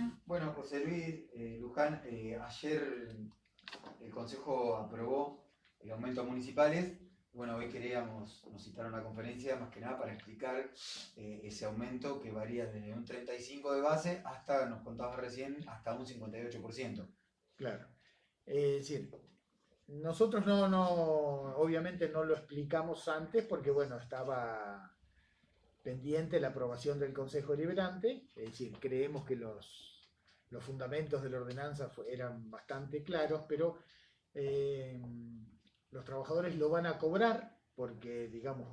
Luján. Bueno, José Luis Luján, ayer el Consejo aprobó el aumento a municipales. Bueno, hoy nos citaron a una conferencia más que nada para explicar ese aumento que varía desde un 35% de base hasta, nos contabas recién, hasta un 58%. Claro. Es decir, nosotros obviamente no lo explicamos antes porque, bueno, estaba pendiente la aprobación del Consejo Deliberante, es decir, creemos que los fundamentos de la ordenanza eran bastante claros, pero los trabajadores lo van a cobrar porque, digamos,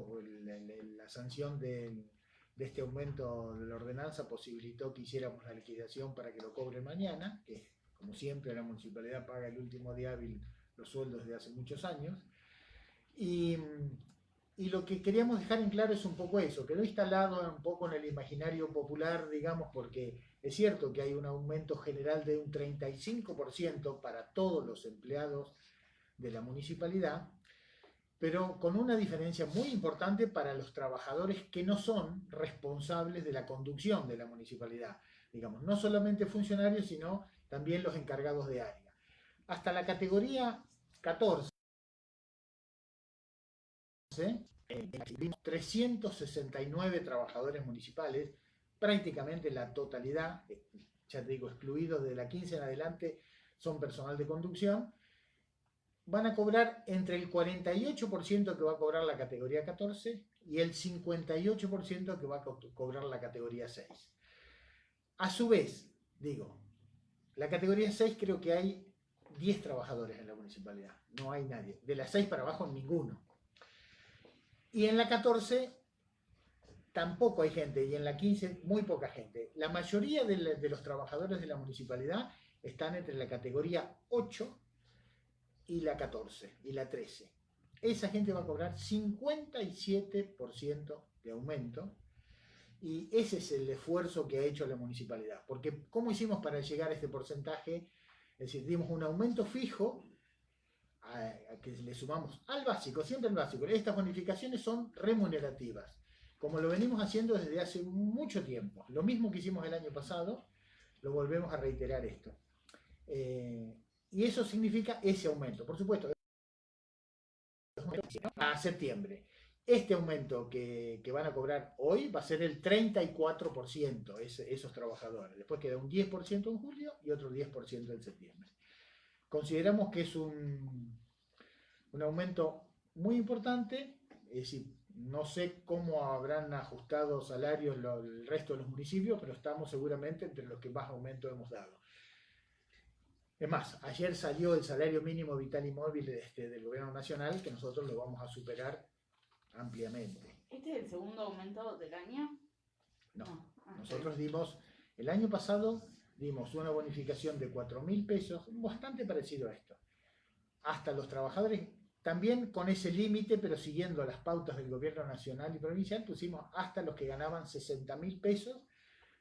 la sanción de este aumento de la ordenanza posibilitó que hiciéramos la liquidación para que lo cobre mañana, que como siempre la municipalidad paga el último día hábil los sueldos de hace muchos años. Y lo que queríamos dejar en claro es un poco eso, quedó instalado un poco en el imaginario popular, digamos, porque es cierto que hay un aumento general de un 35% para todos los empleados de la municipalidad, pero con una diferencia muy importante para los trabajadores que no son responsables de la conducción de la municipalidad. Digamos, no solamente funcionarios, sino también los encargados de área. Hasta la categoría 14, 369 trabajadores municipales, prácticamente la totalidad, ya te digo, excluidos de la 15 en adelante, son personal de conducción. Van a cobrar entre el 48% que va a cobrar la categoría 14 y el 58% que va a cobrar la categoría 6. A su vez, digo, la categoría 6 creo que hay 10 trabajadores en la municipalidad, no hay nadie. De la 6 para abajo, ninguno. Y en la 14 tampoco hay gente, y en la 15 muy poca gente. La mayoría de los trabajadores de la municipalidad están entre la categoría 8 y la 14 y la 13. Esa gente va a cobrar 57% de aumento, y ese es el esfuerzo que ha hecho la municipalidad. Porque ¿cómo hicimos para llegar a este porcentaje? Es decir, dimos un aumento fijo a que le sumamos al básico, siempre el básico. Estas bonificaciones son remunerativas, como lo venimos haciendo desde hace mucho tiempo. Lo mismo que hicimos el año pasado, lo volvemos a reiterar esto. Y eso significa ese aumento. Por supuesto, a septiembre. Este aumento que van a cobrar hoy va a ser el 34%, esos trabajadores. Después queda un 10% en julio y otro 10% en septiembre. Consideramos que es un aumento muy importante, es decir, no sé cómo habrán ajustado salarios el resto de los municipios, pero estamos seguramente entre los que más aumento hemos dado. Es más, ayer salió el salario mínimo vital y móvil del gobierno nacional, que nosotros lo vamos a superar ampliamente. ¿Este es el segundo aumento del año? No. Nosotros el año pasado dimos una bonificación de 4.000 pesos, bastante parecido a esto, hasta los trabajadores, también con ese límite, pero siguiendo las pautas del gobierno nacional y provincial, pusimos hasta los que ganaban 60.000 pesos,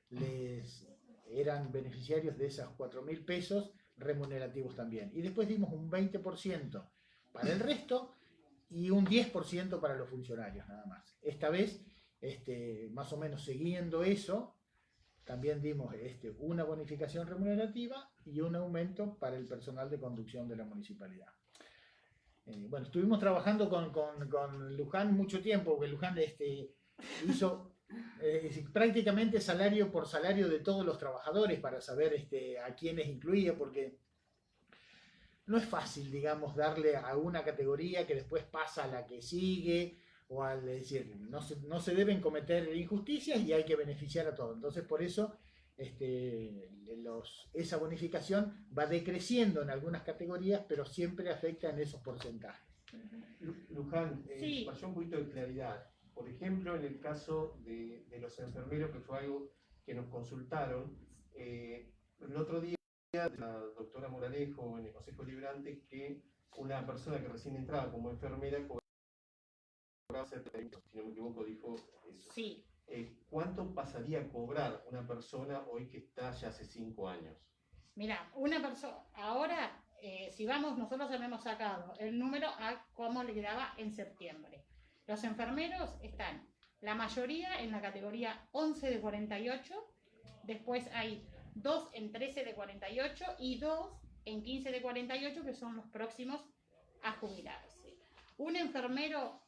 les eran beneficiarios de esos 4.000 pesos remunerativos también. Y después dimos un 20% para el resto y un 10% para los funcionarios nada más. Esta vez, más o menos siguiendo eso, también dimos una bonificación remunerativa y un aumento para el personal de conducción de la municipalidad. Bueno, estuvimos trabajando con Luján mucho tiempo, porque Luján hizo prácticamente salario por salario de todos los trabajadores para saber a quiénes incluía, porque no es fácil, digamos, darle a una categoría que después pasa a la que sigue, es decir, no se deben cometer injusticias y hay que beneficiar a todos. Entonces, por eso esa bonificación va decreciendo en algunas categorías, pero siempre afecta en esos porcentajes. Luján, sí. Para un poquito de claridad. Por ejemplo, en el caso de los enfermeros, que fue algo que nos consultaron, el otro día la doctora Moralejo en el Consejo Deliberante que una persona que recién entraba como enfermera cobraba 70, si no me equivoco, dijo eso. Sí. ¿Cuánto pasaría a cobrar una persona hoy que está ya hace 5 años? Mira, una persona, ahora, si vamos, nosotros hemos sacado el número a cómo le quedaba en septiembre. Los enfermeros están, la mayoría en la categoría 11 de 48, después hay 2 en 13 de 48 y 2 en 15 de 48, que son los próximos a jubilarse. Un enfermero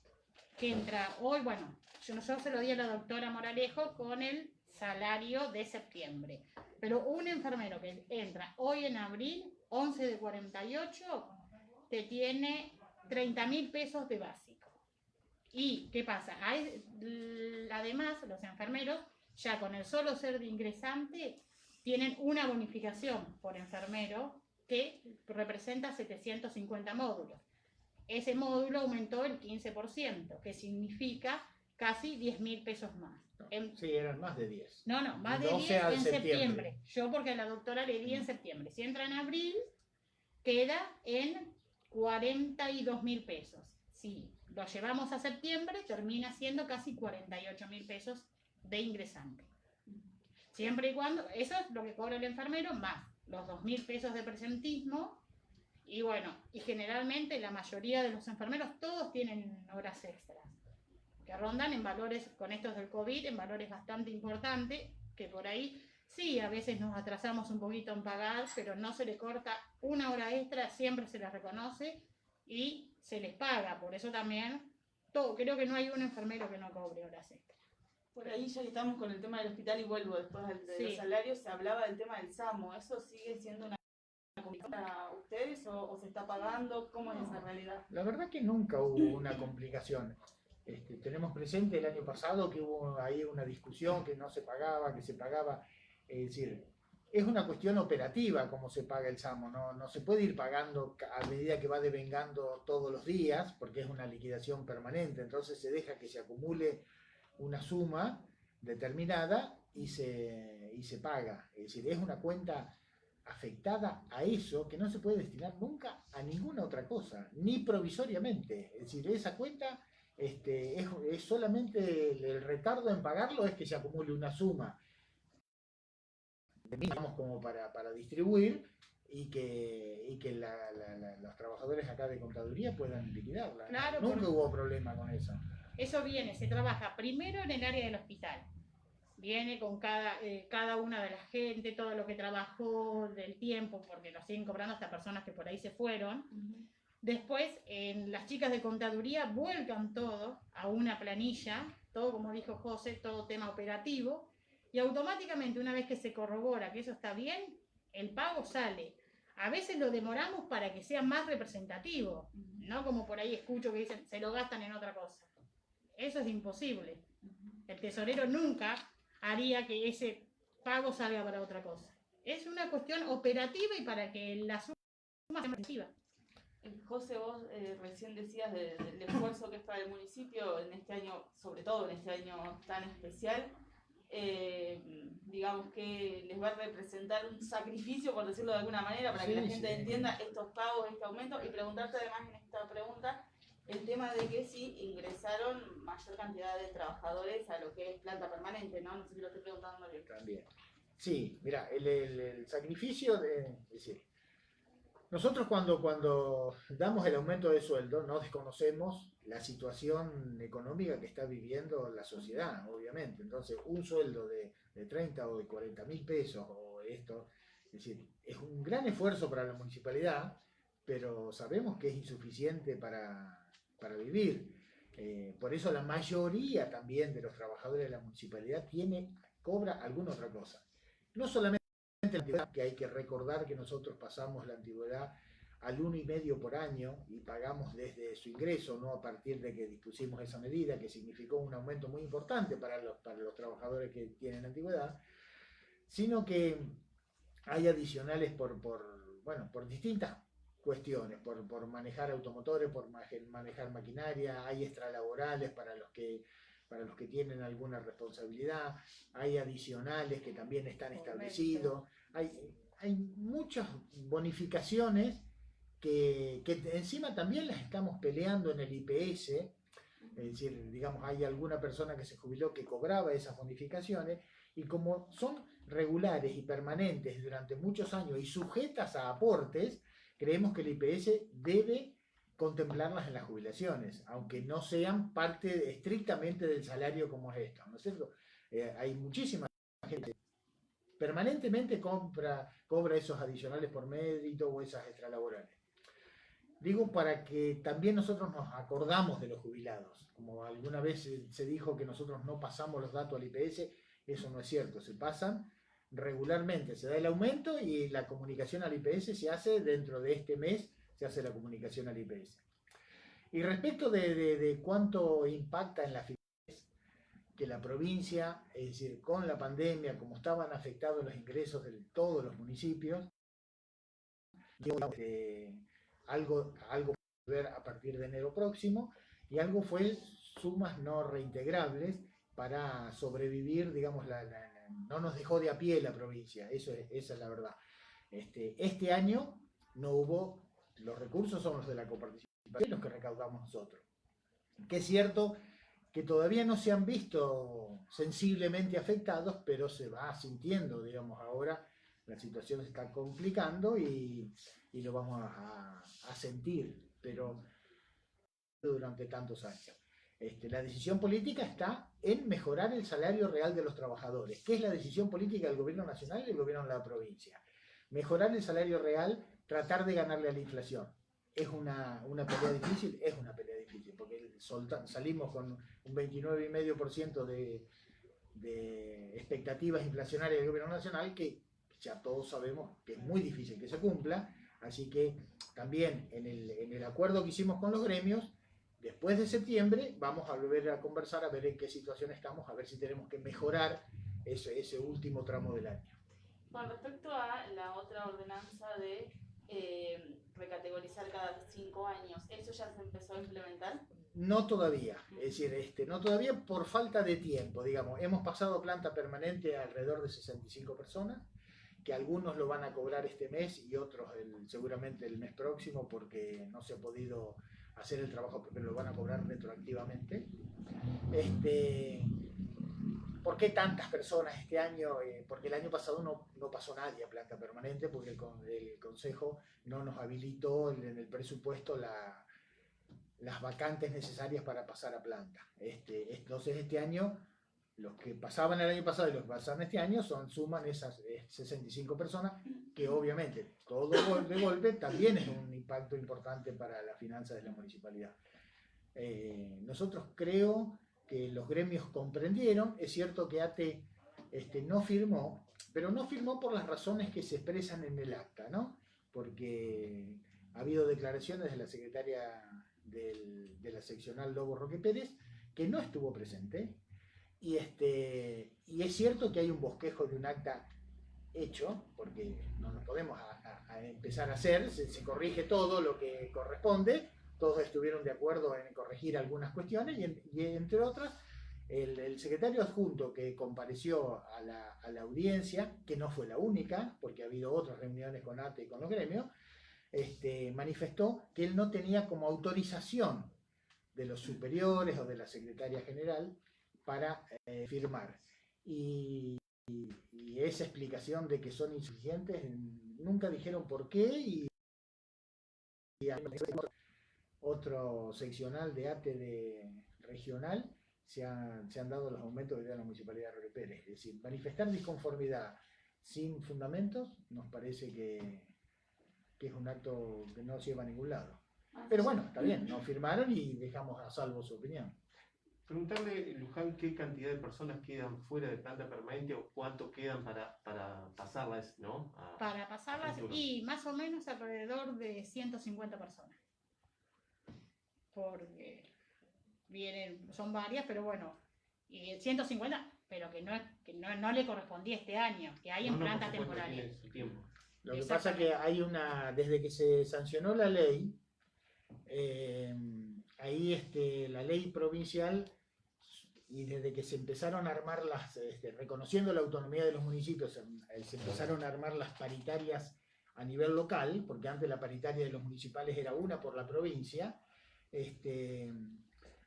que entra hoy, bueno, yo se lo di a la doctora Moralejo con el salario de septiembre, pero un enfermero que entra hoy en abril, 11 de 48, te tiene 30.000 pesos de básico. ¿Y qué pasa? Además, los enfermeros, ya con el solo ser de ingresante, tienen una bonificación por enfermero que representa 750 módulos. Ese módulo aumentó el 15%, que significa casi 10.000 pesos más. Sí, eran más de 10. No, más de 10 en septiembre. Yo porque a la doctora le di en septiembre. Si entra en abril, queda en 42.000 pesos. Si lo llevamos a septiembre, termina siendo casi 48.000 pesos de ingresante. Siempre y cuando, eso es lo que cobra el enfermero, más los 2.000 pesos de presentismo. Y bueno, y generalmente la mayoría de los enfermeros, todos tienen horas extras, que rondan en valores, con estos del COVID, en valores bastante importantes, que por ahí sí, a veces nos atrasamos un poquito en pagar, pero no se le corta una hora extra, siempre se les reconoce y se les paga. Por eso también, creo que no hay un enfermero que no cobre horas extras. Por ahí ya que estamos con el tema del hospital y vuelvo después de los salarios, se hablaba del tema del SAMO. ¿Eso sigue siendo una complicación para ustedes o se está pagando? ¿Cómo es esa realidad? La verdad que nunca hubo una complicación. Tenemos presente el año pasado que hubo ahí una discusión que no se pagaba, que se pagaba. Es decir, es una cuestión operativa cómo se paga el SAMO. No se puede ir pagando a medida que va devengando todos los días, porque es una liquidación permanente. Entonces se deja que se acumule una suma determinada y se paga. Es decir, es una cuenta afectada a eso que no se puede destinar nunca a ninguna otra cosa, ni provisoriamente. Es decir, esa cuenta es solamente el retardo en pagarlo, es que se acumule una suma, digamos, como para distribuir y que los trabajadores acá de contaduría puedan liquidarla. Claro, nunca hubo problema con eso. Eso se trabaja primero en el área del hospital. Viene con cada una de la gente, todo lo que trabajó, del tiempo, porque lo siguen cobrando hasta personas que por ahí se fueron. Después, las chicas de contaduría vuelcan todo a una planilla, todo como dijo José, todo tema operativo, y automáticamente una vez que se corrobora que eso está bien, el pago sale. A veces lo demoramos para que sea más representativo, no como por ahí escucho que dicen se lo gastan en otra cosa. Eso es imposible. El tesorero nunca haría que ese pago salga para otra cosa. Es una cuestión operativa y para que la suma sea efectiva. José, vos recién decías del esfuerzo que es para el municipio en este año, sobre todo en este año tan especial. Digamos que les va a representar un sacrificio, por decirlo de alguna manera, para que la gente entienda estos pagos, este aumento, y preguntarte además en esta pregunta el tema de que si ingresaron mayor cantidad de trabajadores a lo que es planta permanente, ¿no? No sé si lo estoy preguntando bien. También. Sí, mira, el sacrificio es decir, nosotros cuando damos el aumento de sueldo no desconocemos la situación económica que está viviendo la sociedad, obviamente. Entonces, un sueldo de 30 o de 40.000 pesos o esto, es decir, es un gran esfuerzo para la municipalidad, pero sabemos que es insuficiente para vivir. Por eso la mayoría también de los trabajadores de la municipalidad cobra alguna otra cosa. No solamente la antigüedad, que hay que recordar que nosotros pasamos la antigüedad al 1,5 por año y pagamos desde su ingreso, no a partir de que dispusimos esa medida, que significó un aumento muy importante para los trabajadores que tienen antigüedad, sino que hay adicionales por distintas cuestiones, por manejar automotores, por manejar maquinaria, hay extralaborales para los que tienen alguna responsabilidad, hay adicionales que también están establecidos, hay muchas bonificaciones que encima también las estamos peleando en el IPS, es decir, digamos, hay alguna persona que se jubiló que cobraba esas bonificaciones, y como son regulares y permanentes durante muchos años y sujetas a aportes, creemos que el IPS debe contemplarlas en las jubilaciones, aunque no sean parte estrictamente del salario como es esto, ¿no es cierto? Hay muchísima gente permanentemente cobra esos adicionales por mérito o esas extralaborales. Digo para que también nosotros nos acordamos de los jubilados. Como alguna vez se dijo que nosotros no pasamos los datos al IPS, eso no es cierto, se pasan regularmente, se da el aumento y la comunicación al IPS se hace dentro de este mes, se hace la comunicación al IPS. Y respecto de cuánto impacta en la finanzas, que la provincia, es decir, con la pandemia, como estaban afectados los ingresos de todos los municipios, algo ver a partir de enero próximo, y algo fue sumas no reintegrables para sobrevivir, digamos, no nos dejó de a pie la provincia, esa es la verdad. Este año no hubo, los recursos son los de la coparticipación, los que recaudamos nosotros. Que es cierto que todavía no se han visto sensiblemente afectados, pero se va sintiendo, digamos, ahora la situación se está complicando y lo vamos a sentir, pero durante tantos años. La decisión política está en mejorar el salario real de los trabajadores, que es la decisión política del gobierno nacional y del gobierno de la provincia. Mejorar el salario real, tratar de ganarle a la inflación. ¿Es una pelea difícil? Es una pelea difícil, porque salimos con un 29,5% de expectativas inflacionarias del gobierno nacional, que ya todos sabemos que es muy difícil que se cumpla. Así que también en el acuerdo que hicimos con los gremios, después de septiembre vamos a volver a conversar, a ver en qué situación estamos, a ver si tenemos que mejorar ese último tramo del año. Con respecto a la otra ordenanza de recategorizar cada 5 años, ¿eso ya se empezó a implementar? No todavía, es decir, no todavía por falta de tiempo, digamos. Hemos pasado a planta permanente a alrededor de 65 personas, que algunos lo van a cobrar este mes y otros seguramente el mes próximo, porque no se ha podido hacer el trabajo, porque lo van a cobrar retroactivamente. ¿Por qué tantas personas este año? Porque el año pasado no pasó nadie a planta permanente, porque el Consejo no nos habilitó en el presupuesto las vacantes necesarias para pasar a planta. Entonces este año, los que pasaban el año pasado y los que pasaban este año suman esas 65 personas, que obviamente todo de golpe también es un impacto importante para las finanzas de la municipalidad. Nosotros creo que los gremios comprendieron. Es cierto que ATE no firmó, pero no firmó por las razones que se expresan en el acta, ¿no? Porque ha habido declaraciones de la secretaria de la seccional Lobo Roque Pérez, que no estuvo presente, y es cierto que hay un bosquejo de un acta hecho, porque no nos podemos a empezar a hacer, se corrige todo lo que corresponde. Todos estuvieron de acuerdo en corregir algunas cuestiones y entre otras, el secretario adjunto que compareció a la audiencia, que no fue la única, porque ha habido otras reuniones con ATE y con los gremios, manifestó que él no tenía como autorización de los superiores o de la secretaria general para firmar. Y esa explicación de que son insuficientes, nunca dijeron por qué, y otro seccional de ATE regional se han dado los aumentos de la municipalidad de Roque Pérez. Es decir, manifestar disconformidad sin fundamentos nos parece que es un acto que no lleva a ningún lado. Pero bueno, está bien, no firmaron y dejamos a salvo su opinión. Preguntarle, Luján, qué cantidad de personas quedan fuera de planta permanente o cuánto quedan para pasarlas, ¿no? Para pasarlas, y más o menos alrededor de 150 personas. Porque son varias, pero bueno, 150, pero que no le correspondía este año, que hay en planta temporaria. Lo que pasa es que hay desde que se sancionó la ley, ahí la ley provincial, y desde que se empezaron a armar reconociendo la autonomía de los municipios, se empezaron a armar las paritarias a nivel local, porque antes la paritaria de los municipales era una por la provincia.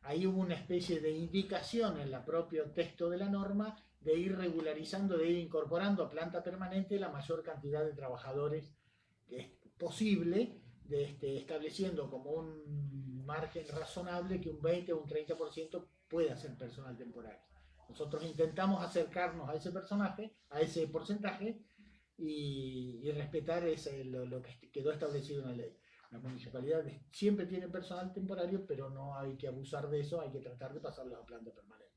Ahí hubo una especie de indicación en el propio texto de la norma de ir regularizando, de ir incorporando a planta permanente la mayor cantidad de trabajadores que es posible, estableciendo como un margen razonable que un 20 o un 30% pueda ser personal temporario. Nosotros intentamos acercarnos a ese personaje, a ese porcentaje, y respetar lo que quedó establecido en la ley. Las municipalidades siempre tienen personal temporario, pero no hay que abusar de eso, hay que tratar de pasarlos a planta permanente.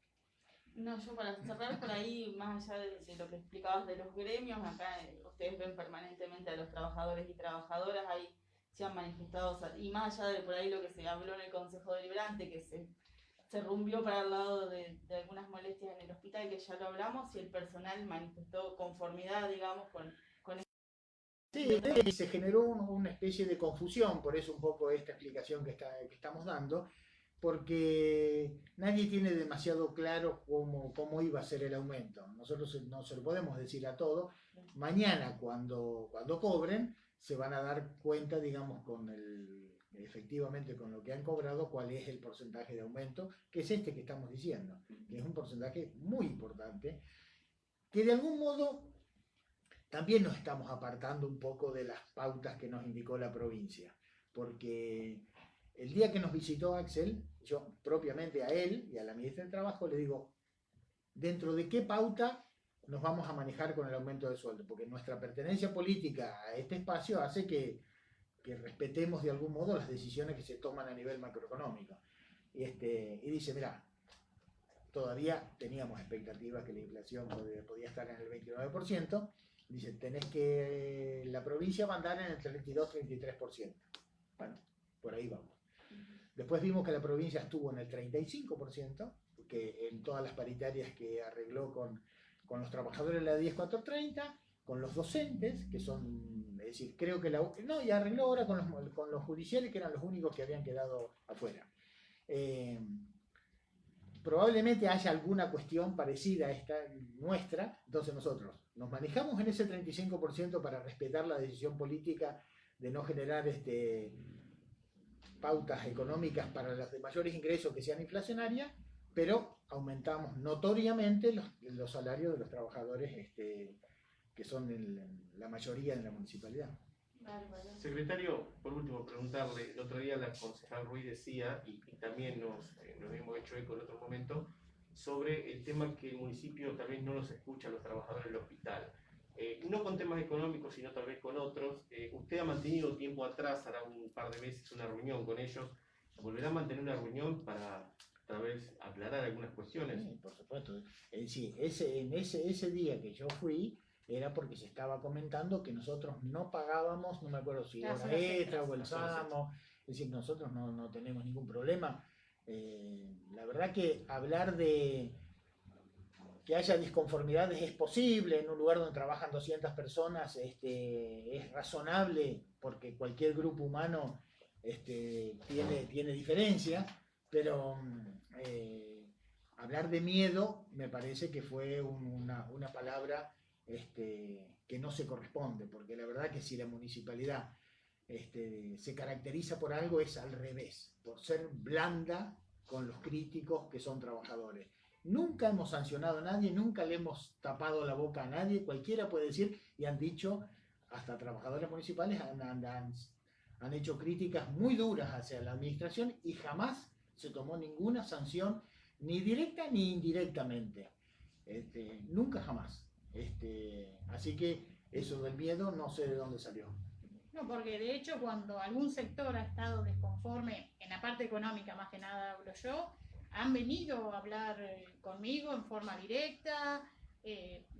No, yo para cerrar por ahí, más allá de lo que explicabas de los gremios, acá ustedes ven permanentemente a los trabajadores y trabajadoras, ahí se han manifestado, y más allá de por ahí lo que se habló en el Consejo Deliberante, que se rumbió para el lado de algunas molestias en el hospital, que ya lo hablamos, y el personal manifestó conformidad, digamos, con Sí, se generó una especie de confusión, por eso un poco esta explicación que estamos dando, porque nadie tiene demasiado claro cómo iba a ser el aumento. Nosotros no se lo podemos decir a todos. Mañana, cuando cobren, se van a dar cuenta, digamos, efectivamente con lo que han cobrado, cuál es el porcentaje de aumento, que es este que estamos diciendo, que es un porcentaje muy importante, que de algún modo también nos estamos apartando un poco de las pautas que nos indicó la provincia, porque el día que nos visitó Axel, yo propiamente a él y a la ministra del Trabajo le digo, ¿dentro de qué pauta nos vamos a manejar con el aumento de sueldo? Porque nuestra pertenencia política a este espacio hace que respetemos de algún modo las decisiones que se toman a nivel macroeconómico. Y dice, mira, todavía teníamos expectativas que la inflación podía estar en el 29%, dice, la provincia va a andar en el 32-33%. Bueno, por ahí vamos. Después vimos que la provincia estuvo en el 35%, que en todas las paritarias que arregló con los trabajadores de la 10430, con los docentes, que son, es decir, creo que y arregló ahora con los judiciales, que eran los únicos que habían quedado afuera. Probablemente haya alguna cuestión parecida a esta nuestra, entonces nosotros nos manejamos en ese 35% para respetar la decisión política de no generar pautas económicas para las de mayores ingresos que sean inflacionarias, pero aumentamos notoriamente los salarios de los trabajadores que son la mayoría de la municipalidad. Secretario, por último, preguntarle, el otro día la concejal Ruiz decía, y también nos hemos hecho eco en otro momento, sobre el tema que el municipio tal vez no los escucha a los trabajadores del hospital. No con temas económicos, sino tal vez con otros. Usted ha mantenido tiempo atrás, hará un par de meses, una reunión con ellos. ¿Volverá a mantener una reunión para tal vez aclarar algunas cuestiones? Sí, por supuesto. Sí, ese día que yo fui, era porque se estaba comentando que nosotros no pagábamos, no me acuerdo si hora extra o el SAMO, es decir, nosotros no tenemos ningún problema. La verdad que hablar de que haya disconformidades es posible en un lugar donde trabajan 200 personas, es razonable porque cualquier grupo humano tiene diferencias, pero hablar de miedo me parece que fue una palabra que no se corresponde, porque la verdad que si la municipalidad se caracteriza por algo es al revés, por ser blanda con los críticos que son trabajadores. Nunca hemos sancionado a nadie, nunca le hemos tapado la boca a nadie, cualquiera puede decir, y han dicho, hasta trabajadores municipales han hecho críticas muy duras hacia la administración y jamás se tomó ninguna sanción, ni directa ni indirectamente. Nunca jamás. Así que eso del miedo no sé de dónde salió. No, porque de hecho cuando algún sector ha estado desconforme, en la parte económica más que nada hablo yo, han venido a hablar conmigo en forma directa,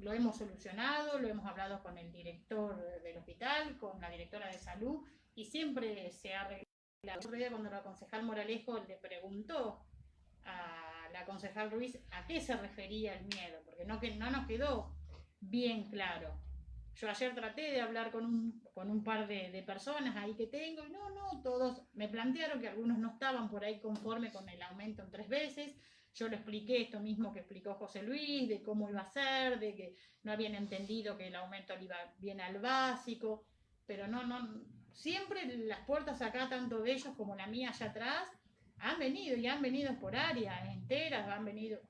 lo hemos solucionado, lo hemos hablado con el director del hospital, con la directora de salud, y siempre se ha arreglado. El otro día cuando la concejal Moralejo le preguntó a la concejal Ruiz a qué se refería el miedo, porque no nos quedó bien claro. Yo ayer traté de hablar con un par de personas ahí que tengo, y todos me plantearon que algunos no estaban por ahí conforme con el aumento en 3 veces. Yo le expliqué esto mismo que explicó José Luis, de cómo iba a ser, de que no habían entendido que el aumento le iba bien al básico, pero siempre las puertas acá, tanto de ellos como la mía allá atrás, han venido por áreas enteras, han venido.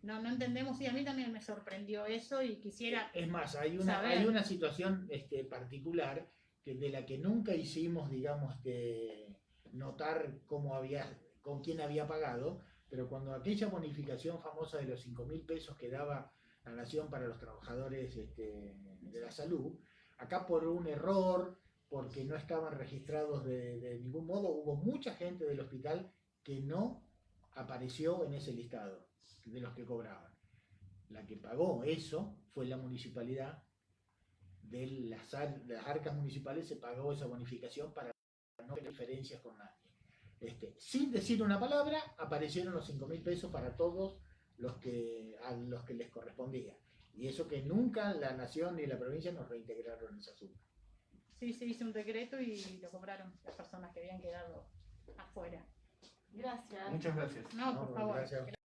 No entendemos, y a mí también me sorprendió eso y quisiera. Es más, hay una situación particular de la que nunca hicimos, digamos, notar con quién había pagado, Pero cuando aquella bonificación famosa de los 5.000 pesos que daba la Nación para los trabajadores de la salud, acá por un error, porque no estaban registrados de ningún modo, hubo mucha gente del hospital que no apareció en ese listado de los que cobraban. La que pagó eso fue la municipalidad, de las arcas municipales se pagó esa bonificación para no tener diferencias con nadie. Sin decir una palabra, aparecieron los 5.000 pesos para todos a los que les correspondía. Y eso que nunca la Nación ni la provincia nos reintegraron esa suma. Sí, se hizo un decreto y lo cobraron las personas que habían quedado afuera. Gracias. Muchas gracias. No, por favor. Gracias.